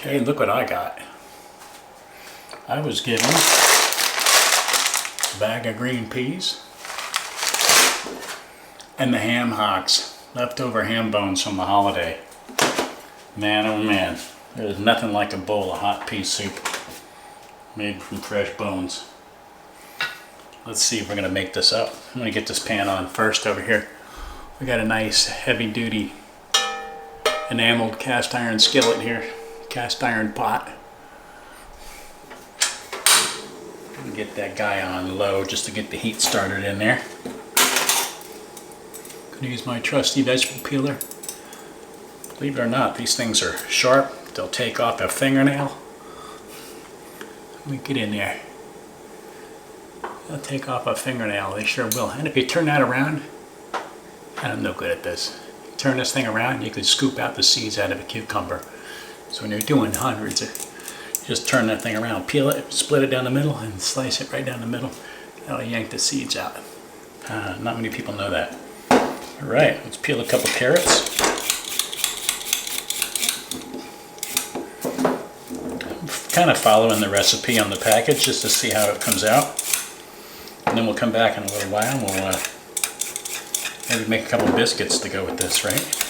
Okay, look what I got. I was given a bag of green peas and the ham hocks, leftover ham bones from the holiday. Man, oh man, there's nothing like a bowl of hot pea soup made from fresh bones. Let's see if we're gonna make this up. I'm gonna get this pan on first over here. We got a nice heavy duty enameled cast iron skillet here, cast iron pot. Get that guy on low just to get the heat started in there. Gonna use my trusty vegetable peeler. Believe it or not, these things are sharp. They'll take off a fingernail. Let me get in there. They'll take off a fingernail, they sure will. And if you turn that around, and I'm no good at this, turn this thing around, you could scoop out the seeds out of a cucumber. So when you're doing hundreds, just turn that thing around, peel it, split it down the middle, and slice it right down the middle. That'll yank the seeds out. Not many people know that. All right, let's peel a couple carrots. I'm kind of following the recipe on the package just to see how it comes out. And then we'll come back in a little while and we'll maybe make a couple biscuits to go with this, right?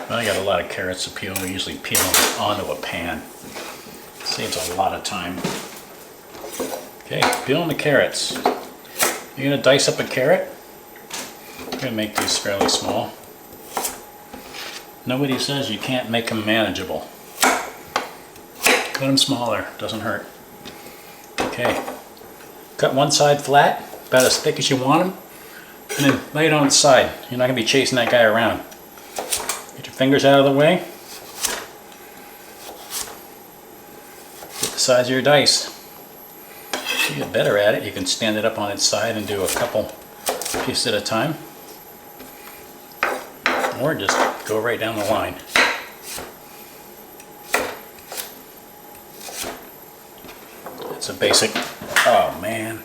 I got a lot of carrots to peel. We usually peel them onto a pan. Saves a lot of time. Okay, peeling the carrots. You're gonna dice up a carrot. I'm gonna make these fairly small. Nobody says you can't make them manageable. Cut them smaller, doesn't hurt. Okay, cut one side flat, about as thick as you want them, and then lay it on its side. You're not gonna be chasing that guy around. Get your fingers out of the way. Get the size of your dice. To get better at it, you can stand it up on its side and do a couple pieces at a time. Or just go right down the line. That's a basic, oh man,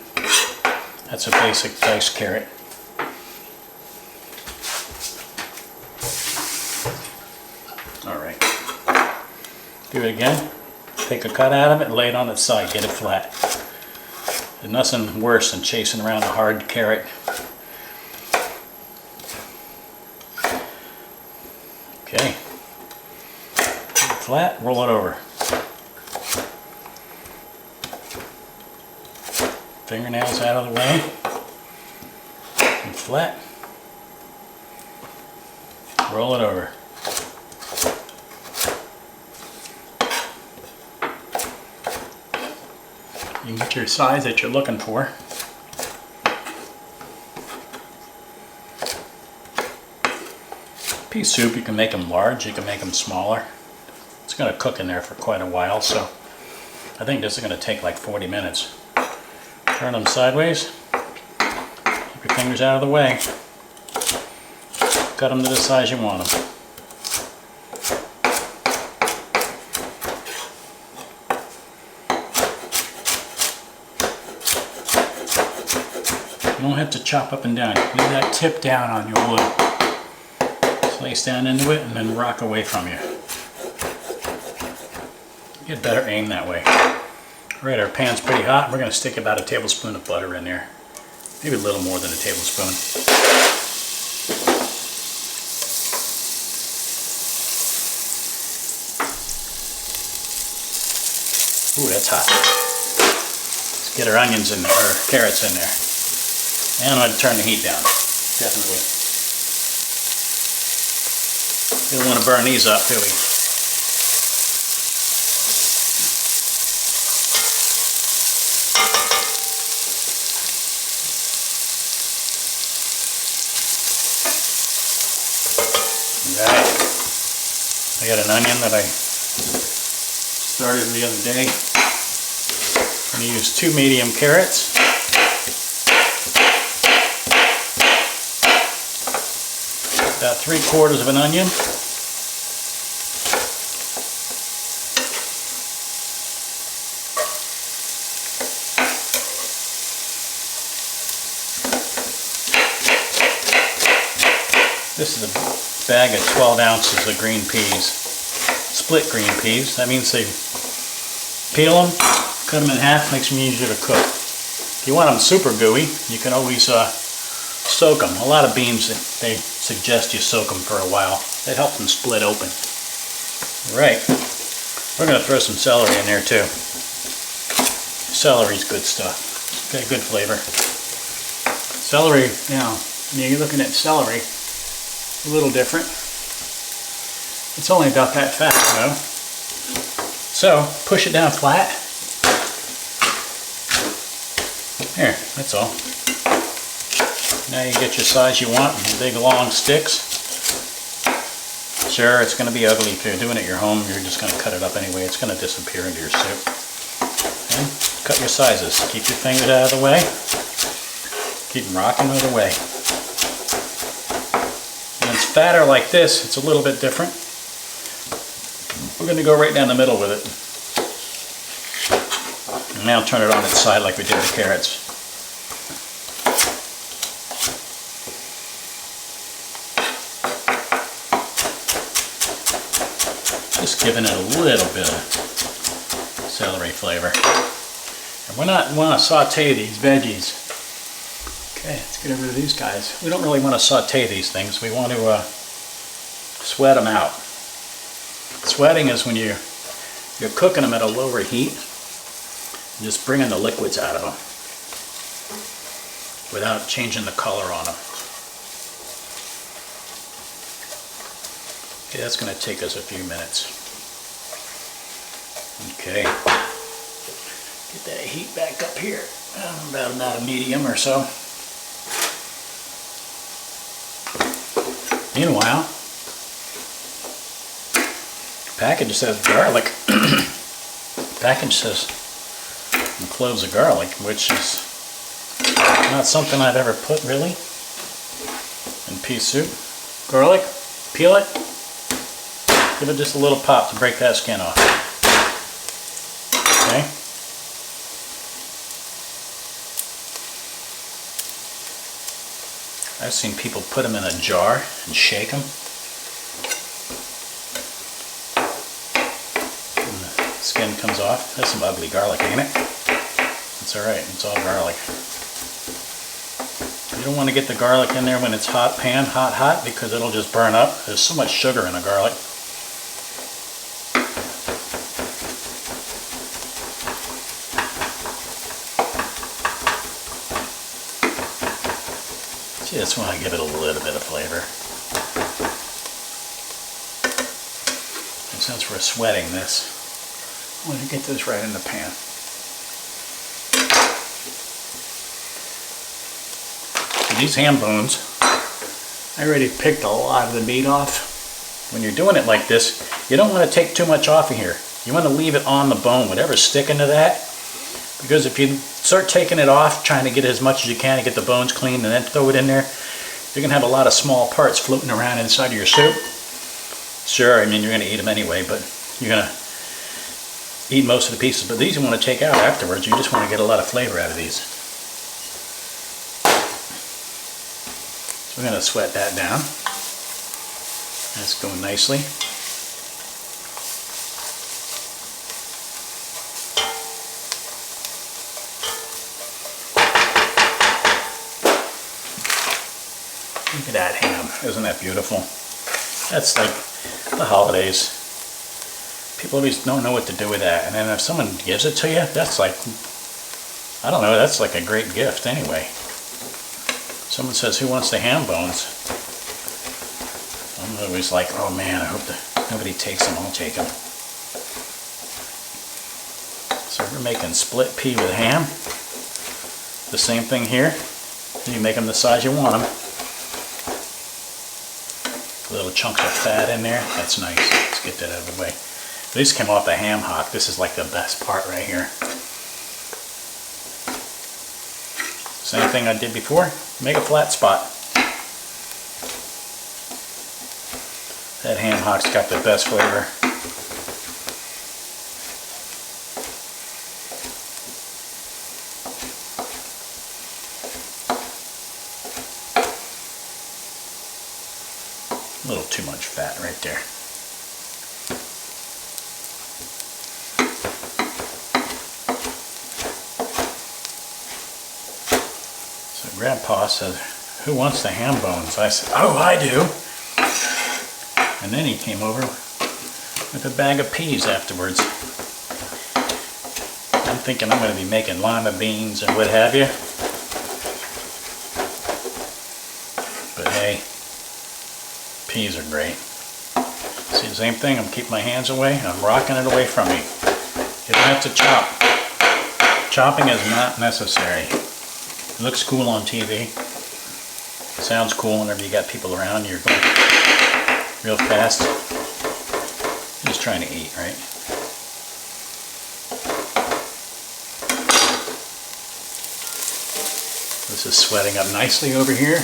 that's a basic diced carrot. Alright, do it again. Take a cut out of it and lay it on its side, get it flat. There's nothing worse than chasing around a hard carrot. Okay, get it flat, roll it over. Fingernails out of the way, and flat, roll it over. You can get your size that you're looking for. Pea soup, you can make them large, you can make them smaller. It's going to cook in there for quite a while, so I think this is going to take like 40 minutes. Turn them sideways, keep your fingers out of the way, cut them to the size you want them. You don't have to chop up and down. Leave that tip down on your wood. Slice down into it and then rock away from you. Get better aim that way. Alright, our pan's pretty hot. We're going to stick about a tablespoon of butter in there. Maybe a little more than a tablespoon. Ooh, that's hot. Let's get our onions in there, or carrots in there. And I'm going to turn the heat down, definitely. We don't want to burn these up, do we? Alright. I got an onion that I started the other day. I'm going to use 2 medium carrots. About 3/4 of an onion. This is a bag of 12 ounces of green peas. Split green peas. That means they peel them, cut them in half, makes them easier to cook. If you want them super gooey, you can always soak them. A lot of beans, they suggest you soak them for a while. It helps them split open. Right. We're going to throw some celery in there too. Celery's good stuff. Got good flavor. Celery, now, when you're looking at celery, a little different. It's only about that fat, you know. So, push it down flat. There, that's all. Now you get your size you want, big long sticks. Sure, it's going to be ugly if you're doing it at your home. You're just going to cut it up anyway. It's going to disappear into your soup. And cut your sizes. Keep your fingers out of the way. Keep them rocking out of the way. When it's fatter like this, it's a little bit different. We're going to go right down the middle with it. And now turn it on its side like we did the carrots. Just giving it a little bit of celery flavor. And we want to saute these veggies. Okay, let's get rid of these guys. We don't really want to saute these things. We want to sweat them out. Sweating is when you're cooking them at a lower heat, and just bringing the liquids out of them without changing the color on them. Okay, that's going to take us a few minutes. Okay, get that heat back up here, about a medium or so. Meanwhile, the package says garlic. The package says cloves of garlic, which is not something I've ever put really in pea soup. Garlic, peel it, give it just a little pop to break that skin off. Okay. I've seen people put them in a jar and shake them. And the skin comes off. That's some ugly garlic, ain't it? It's alright, it's all garlic. You don't want to get the garlic in there when it's hot pan, hot, because it'll just burn up. There's so much sugar in the garlic. Just want to give it a little bit of flavor. And since we're sweating this, I want to get this right in the pan. For these ham bones, I already picked a lot of the meat off. When you're doing it like this, you don't want to take too much off of here. You want to leave it on the bone, whatever's sticking to that. Because if you start taking it off, trying to get as much as you can to get the bones clean and then throw it in there, you're going to have a lot of small parts floating around inside of your soup. Sure, I mean, you're going to eat them anyway, but you're going to eat most of the pieces. But these you want to take out afterwards. You just want to get a lot of flavor out of these. So we're going to sweat that down. That's going nicely. Look at that ham. Isn't that beautiful? That's like the holidays. People always don't know what to do with that. And then if someone gives it to you, that's like, I don't know, that's like a great gift anyway. Someone says, who wants the ham bones? I'm always like, oh man, I hope that nobody takes them. I'll take them. So we're making split pea with ham. The same thing here. You make them the size you want them. Little chunks of fat in there. That's nice. Let's get that out of the way. These came off the ham hock. This is like the best part right here. Same thing I did before. Make a flat spot. That ham hock's got the best flavor. A little too much fat right there. So Grandpa said, "Who wants the ham bones?" I said, "Oh, I do." And then he came over with a bag of peas afterwards. I'm thinking I'm going to be making lima beans and what have you. But hey, peas are great. See the same thing, I'm keeping my hands away, I'm rocking it away from me. You don't have to chop. Chopping is not necessary. It looks cool on TV. It sounds cool whenever you got people around, you're going real fast. You're just trying to eat, right? This is sweating up nicely over here.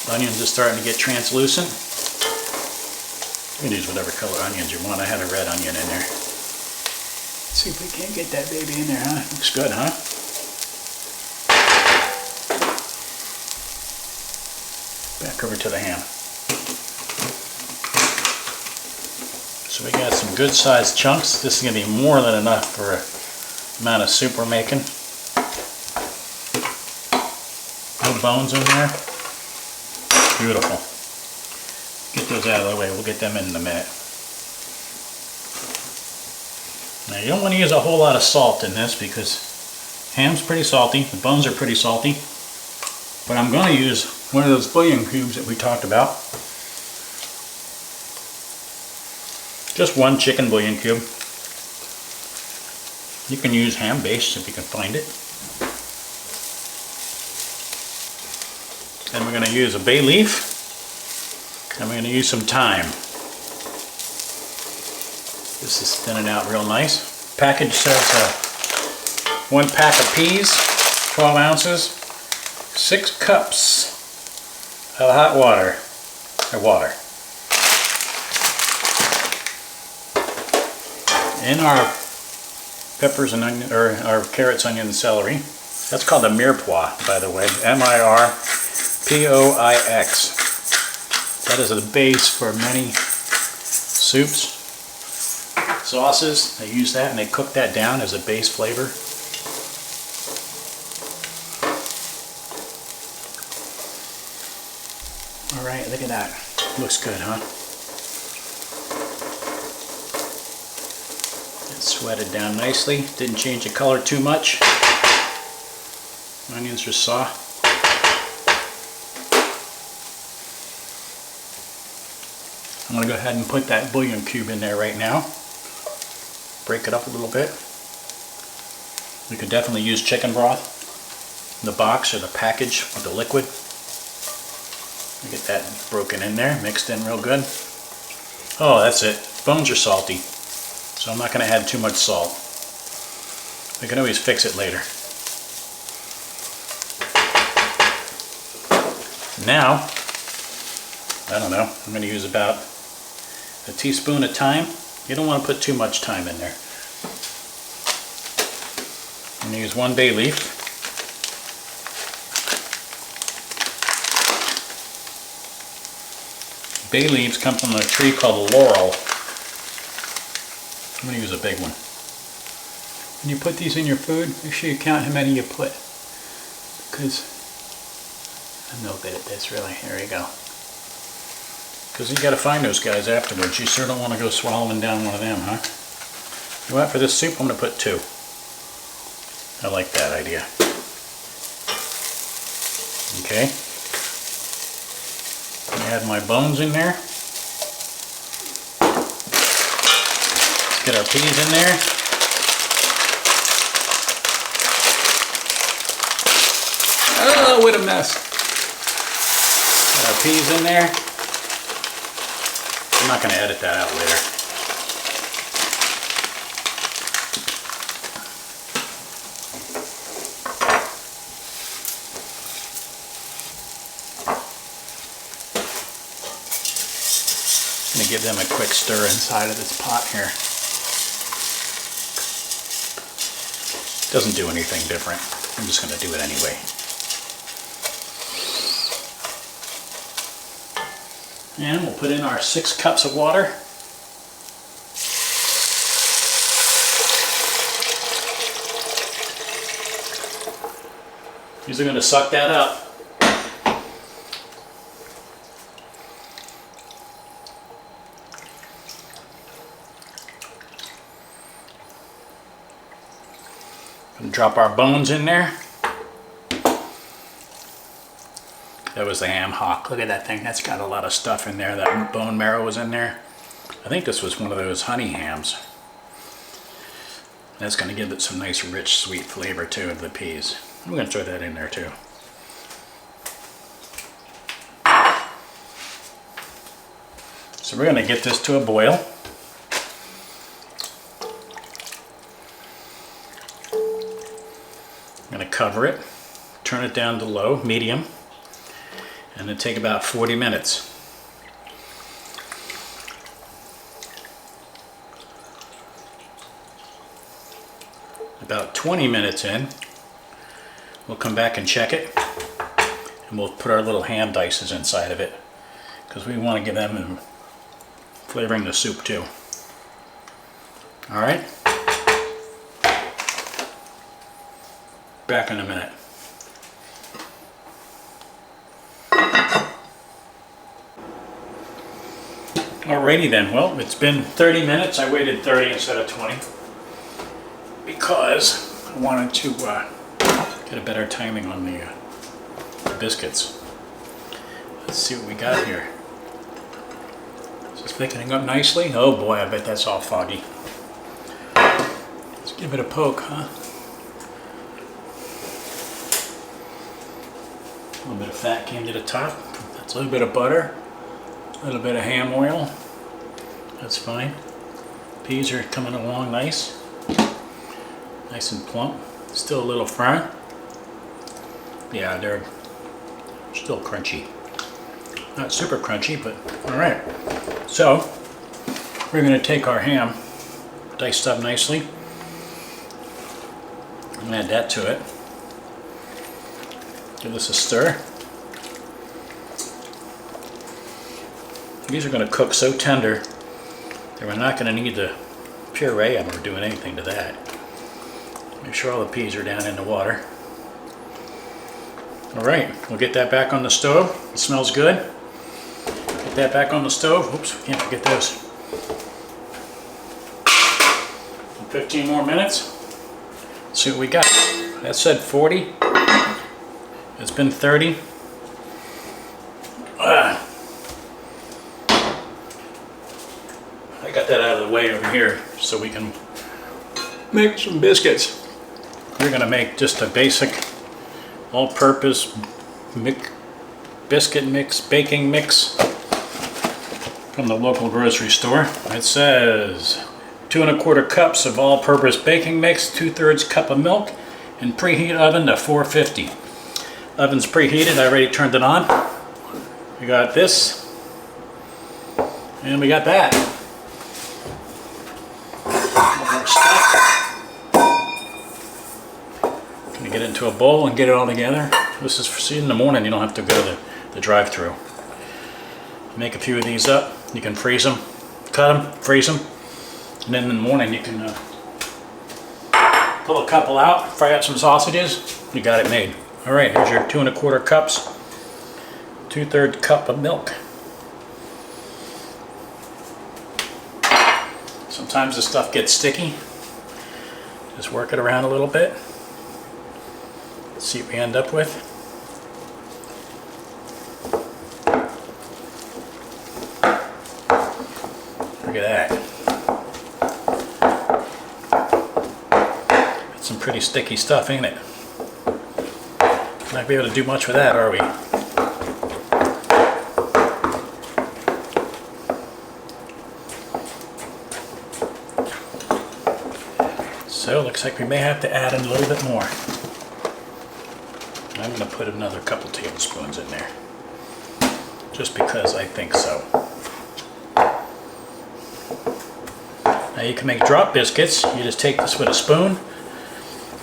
The onions are starting to get translucent. You can use whatever color onions you want. I had a red onion in there. Let's see if we can't get that baby in there, huh? Looks good, huh? Back over to the ham. So we got some good sized chunks. This is going to be more than enough for the amount of soup we're making. No bones in there. Beautiful. Get those out of the way. We'll get them in a minute. Now you don't want to use a whole lot of salt in this because ham's pretty salty. The bones are pretty salty. But I'm going to use one of those bouillon cubes that we talked about. Just one chicken bouillon cube. You can use ham base if you can find it. And we're going to use a bay leaf. And we're going to use some thyme. This is thinning out real nice. Package says 1 pack of peas, 12 ounces, 6 cups of hot water, or water. In our peppers and onion, or our carrots, onion, and celery. That's called a mirepoix, by the way. M-I-R-P-O-I-X. That is the base for many soups, sauces. They use that and they cook that down as a base flavor. Alright, look at that. Looks good, huh? It sweated down nicely. Didn't change the color too much. Onions are soft. I'm going to go ahead and put that bouillon cube in there right now. Break it up a little bit. We could definitely use chicken broth, the box or the package with the liquid. Get that broken in there, mixed in real good. Oh, that's it. Bones are salty, so I'm not going to add too much salt. We can always fix it later. Now, I don't know, I'm going to use about a teaspoon of thyme. You don't want to put too much thyme in there. I'm going to use 1 bay leaf. Bay leaves come from a tree called laurel. I'm going to use a big one. When you put these in your food, make sure you count how many you put. Because I'm no good at this, really. There you go. Because you got to find those guys afterwards. You sure don't want to go swallowing down one of them, huh? You know what? For this soup, I'm going to put 2. I like that idea. Okay. I add my bones in there. Let's get our peas in there. Oh, what a mess. Get our peas in there. I'm not going to edit that out later. I'm going to give them a quick stir inside of this pot here. Doesn't do anything different. I'm just going to do it anyway. And we'll put in our 6 cups of water. These are going to suck that up. And drop our bones in there. That was the ham hock. Look at that thing. That's got a lot of stuff in there. That bone marrow was in there. I think this was one of those honey hams. That's going to give it some nice rich sweet flavor too of the peas. I'm going to throw that in there too. So we're going to get this to a boil. I'm going to cover it, turn it down to low, medium, and then take about 40 minutes. About 20 minutes in, we'll come back and check it, and we'll put our little ham dices inside of it because we want to give them flavoring the soup too. All right, back in a minute. Alrighty then, well, it's been 30 minutes. I waited 30 instead of 20 because I wanted to get a better timing on the biscuits. Let's see what we got here. Is this thickening up nicely? Oh boy, I bet that's all foggy. Let's give it a poke, huh? A little bit of fat came to the top. That's a little bit of butter. A little bit of ham oil. That's fine. Peas are coming along nice. Nice and plump. Still a little firm. Yeah, they're still crunchy. Not super crunchy, but alright. So, we're going to take our ham, diced up nicely, and add that to it. Give this a stir. These are going to cook so tender that we're not going to need to puree them or do anything to that. Make sure all the peas are down in the water. Alright, we'll get that back on the stove. It smells good. Get that back on the stove. Oops, we can't forget those. 15 more minutes. Let's see what we got. That said 40. It's been 30. I got that out of the way over here so we can make some biscuits. We're going to make just a basic all-purpose biscuit mix, baking mix from the local grocery store. It says 2 1/4 cups of all-purpose baking mix, 2/3 cup of milk, and preheat oven to 450. Oven's preheated. I already turned it on. We got this, and we got that. More stuff. Gonna get it into a bowl and get it all together. This is for see in the morning. You don't have to go to the drive-through. Make a few of these up. You can freeze them, cut them, freeze them, and then in the morning you can pull a couple out, fry up some sausages. You got it made. All right, here's your 2 1/4 cups, 2/3 cup of milk. Sometimes the stuff gets sticky. Just work it around a little bit. Let's see what we end up with. Look at that. That's some pretty sticky stuff, ain't it? Not be able to do much with that, are we? So, looks like we may have to add in a little bit more. I'm going to put another couple tablespoons in there. Just because I think so. Now you can make drop biscuits. You just take this with a spoon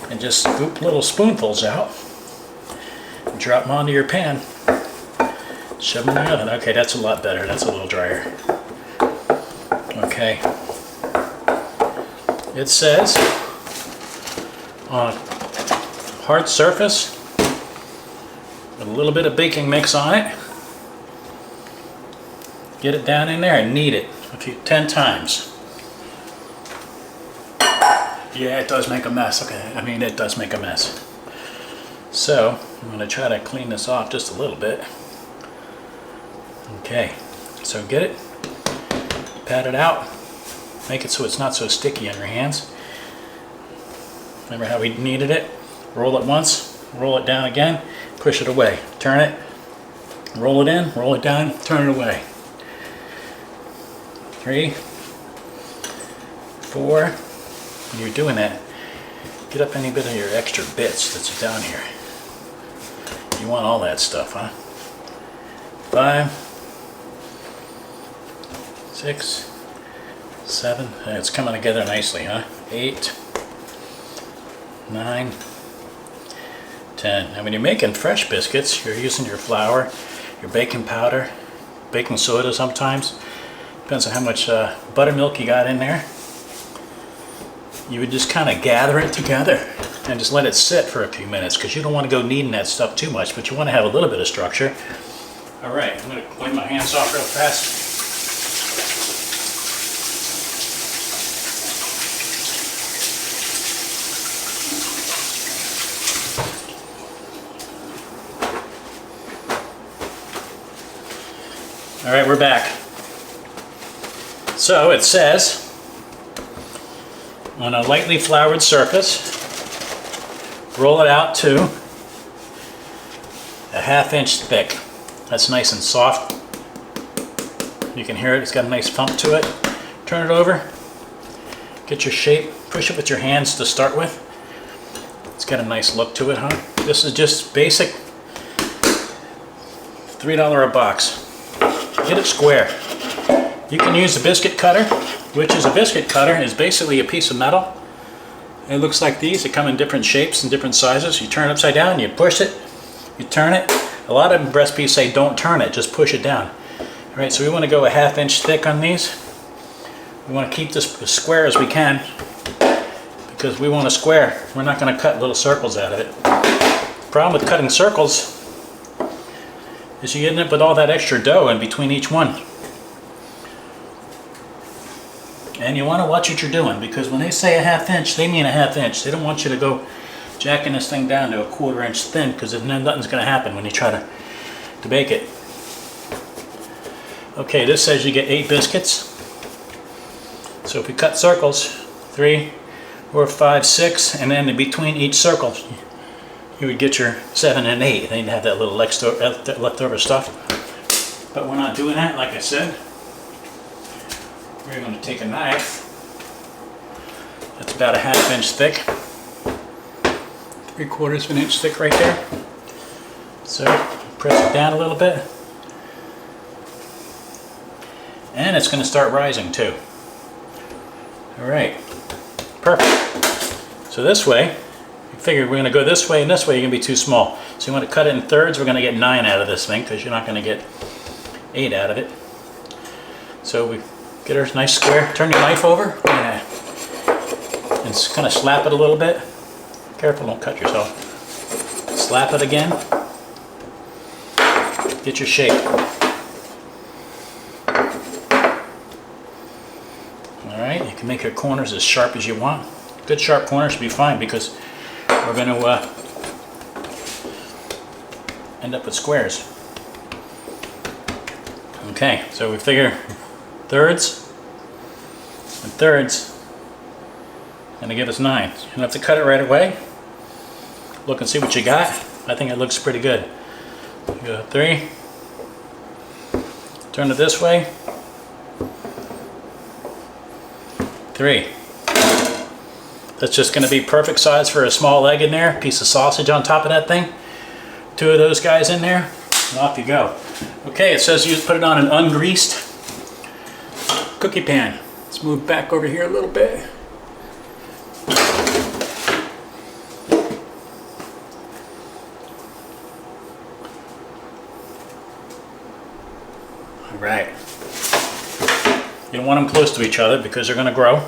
and just scoop little spoonfuls out. Drop them onto your pan. Shove them in the oven. Okay, that's a lot better. That's a little drier. Okay. It says on a hard surface with a little bit of baking mix on it. Get it down in there and knead it 10 times. Yeah, it does make a mess. Okay, I mean, it does make a mess. So, I'm going to try to clean this off just a little bit. Okay, so get it, pat it out, make it so it's not so sticky on your hands. Remember how we kneaded it? Roll it once, roll it down again, push it away. Turn it, roll it in, roll it down, turn it away. 3, 4, when you're doing that, get up any bit of your extra bits that's down here. You want all that stuff, huh? 5, 6, 7, it's coming together nicely, huh? 8, 9, 10. And when you're making fresh biscuits, you're using your flour, your baking powder, baking soda sometimes. Depends on how much buttermilk you got in there. You would just kind of gather it together and just let it sit for a few minutes because you don't want to go kneading that stuff too much, but you want to have a little bit of structure. All right, I'm going to wipe my hands off real fast. All right, we're back. So it says, on a lightly floured surface, roll it out to a 1/2 inch thick. That's nice and soft. You can hear it, it's got a nice thump to it. Turn it over, get your shape, push it with your hands to start with. It's got a nice look to it, huh? This is just basic $3 a box. Get it square. You can use a biscuit cutter, which is a biscuit cutter is basically a piece of metal. It looks like these. They come in different shapes and different sizes. You turn it upside down, you push it, you turn it. A lot of recipes say don't turn it, just push it down. All right, so we want to go a 1/2 inch thick on these. We want to keep this as square as we can because we want a square. We're not going to cut little circles out of it. The problem with cutting circles is you end up with all that extra dough in between each one. And you want to watch what you're doing because when they say a 1/2 inch, they mean a 1/2 inch. They don't want you to go jacking this thing down to a 1/4 inch thin because then nothing's going to happen when you try to bake it. Okay, this says you get 8 biscuits. So if we cut circles, 3, 4, 5, 6, and then in between each circle, you would get your 7 and 8. Then you'd have that little leftover stuff. But we're not doing that, like I said. We're going to take a knife that's about a 1/2 inch thick, 3/4 of an inch thick right there. So press it down a little bit, and it's going to start rising too. All right, perfect. So this way, you figure we're going to go this way and this way. You're going to be too small. So you want to cut it in thirds. We're going to get 9 out of this thing because you're not going to get 8 out of it. So we get her nice square. Turn your knife over and kind of slap it a little bit. Careful, don't cut yourself. Slap it again. Get your shape. All right, you can make your corners as sharp as you want. Good sharp corners should be fine because we're going to end up with squares. Okay, so we figure thirds and thirds, and to give us 9. You don't have to cut it right away. Look and see what you got. I think it looks pretty good. You go 3, turn it this way, 3. That's just going to be perfect size for a small egg in there, piece of sausage on top of that thing. 2 of those guys in there, and off you go. Okay, it says you put it on an ungreased cookie pan. Let's move back over here a little bit. All right. You don't want them close to each other because they're going to grow.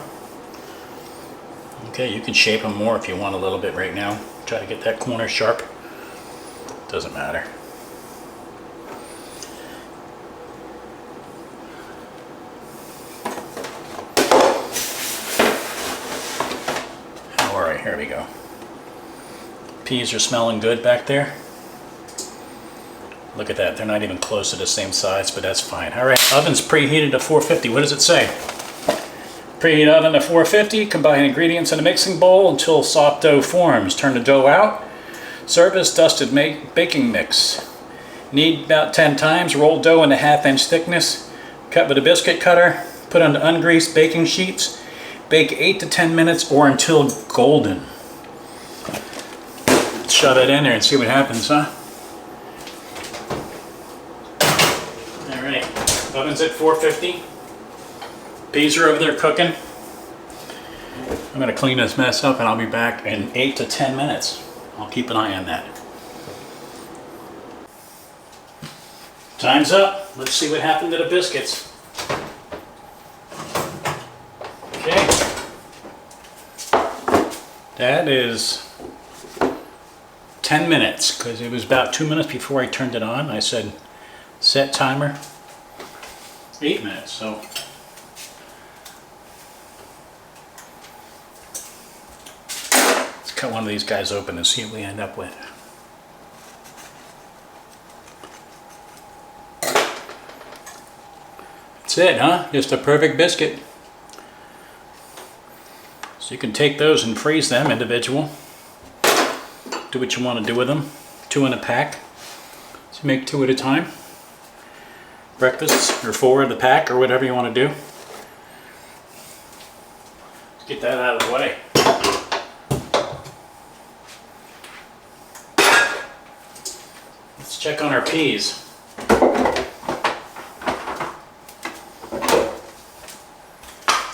Okay, you can shape them more if you want a little bit right now. Try to get that corner sharp. Doesn't matter. All right, here we go. Peas are smelling good back there. Look at that, they're not even close to the same size, but that's fine. All right, oven's preheated to 450. What does it say? Preheat oven to 450. Combine ingredients in a mixing bowl until soft dough forms. Turn the dough out. Serve as dusted baking mix. Knead about 10 times. Roll dough into 1/2 inch thickness. Cut with a biscuit cutter. Put on ungreased baking sheets. Bake 8 to 10 minutes or until golden. Let's shove it in there and see what happens, huh? Alright, oven's at 450. Peas are over there cooking. I'm going to clean this mess up and I'll be back in 8 to 10 minutes. I'll keep an eye on that. Time's up. Let's see what happened to the biscuits. Okay. That is 10 minutes because it was about 2 minutes before I turned it on. I said set timer 8 minutes. So let's cut one of these guys open and see what we end up with. That's it, huh? Just a perfect biscuit. So you can take those and freeze them individual. Do what you want to do with them. 2 in a pack. So make 2 at a time. Breakfast or 4 in the pack or whatever you want to do. Let's get that out of the way. Let's check on our peas.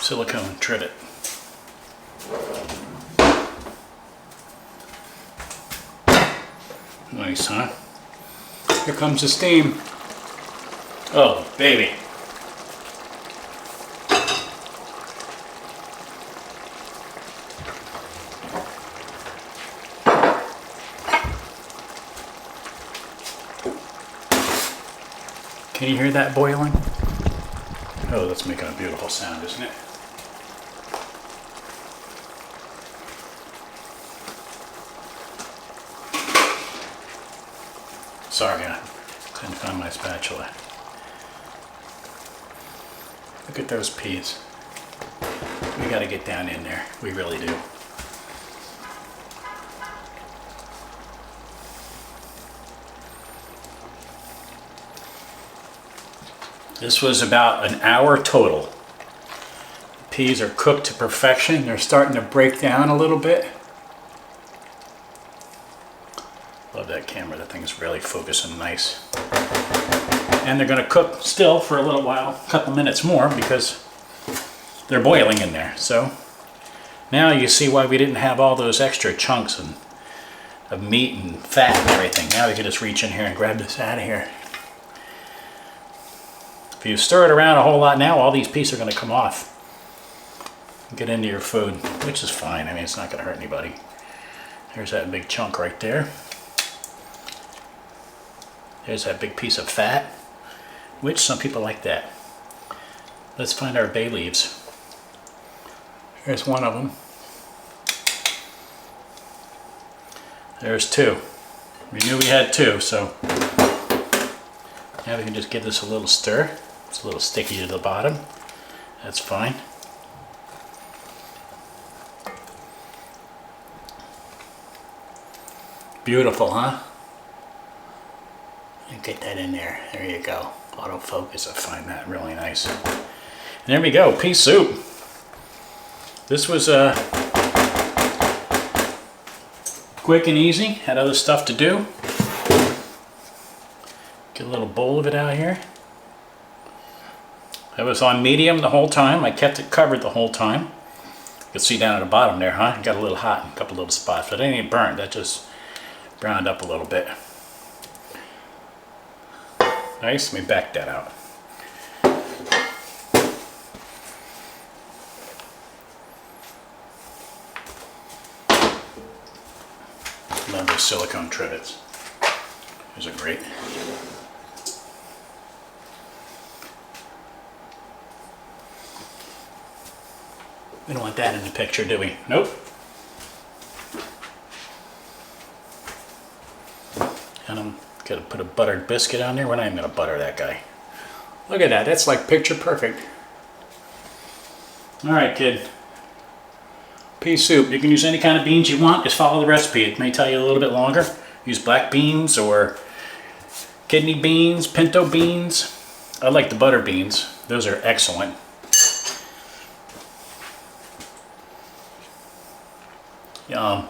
Silicone trivet. Nice, huh? Here comes the steam. Oh, baby. Can you hear that boiling? Oh, that's making a beautiful sound, isn't it? Sorry, I couldn't find my spatula. Look at those peas. We gotta get down in there. We really do. This was about an hour total. The peas are cooked to perfection. They're starting to break down a little bit. Love that camera. That thing's really focusing nice. And they're going to cook still for a little while, a couple minutes more, because they're boiling in there. So now you see why we didn't have all those extra chunks of meat and fat and everything. Now we can just reach in here and grab this out of here. If you stir it around a whole lot now, all these pieces are going to come off and get into your food, which is fine. I mean, it's not going to hurt anybody. There's that big chunk right there. There's that big piece of fat, which some people like that. Let's find our bay leaves. Here's one of them. There's 2. We knew we had 2, so now we can just give this a little stir. It's a little sticky to the bottom. That's fine. Beautiful, huh? And get that in there. There you go. Autofocus. I find that really nice. And there we go. Pea soup. This was quick and easy. Had other stuff to do. Get a little bowl of it out here. It was on medium the whole time. I kept it covered the whole time. You can see down at the bottom there, huh? It got a little hot in a couple little spots, but it ain't burnt. That just browned up a little bit. Nice. Let me back that out. those silicone trivets. Those are great. We don't want that in the picture, do we? Nope. And I'm gonna put a buttered biscuit on there. We're not even gonna butter that guy. Look at that, that's like picture perfect. All right, kid. Pea soup, you can use any kind of beans you want. Just follow the recipe. It may tell you a little bit longer. Use black beans or kidney beans, pinto beans. I like the butter beans. Those are excellent. Yum.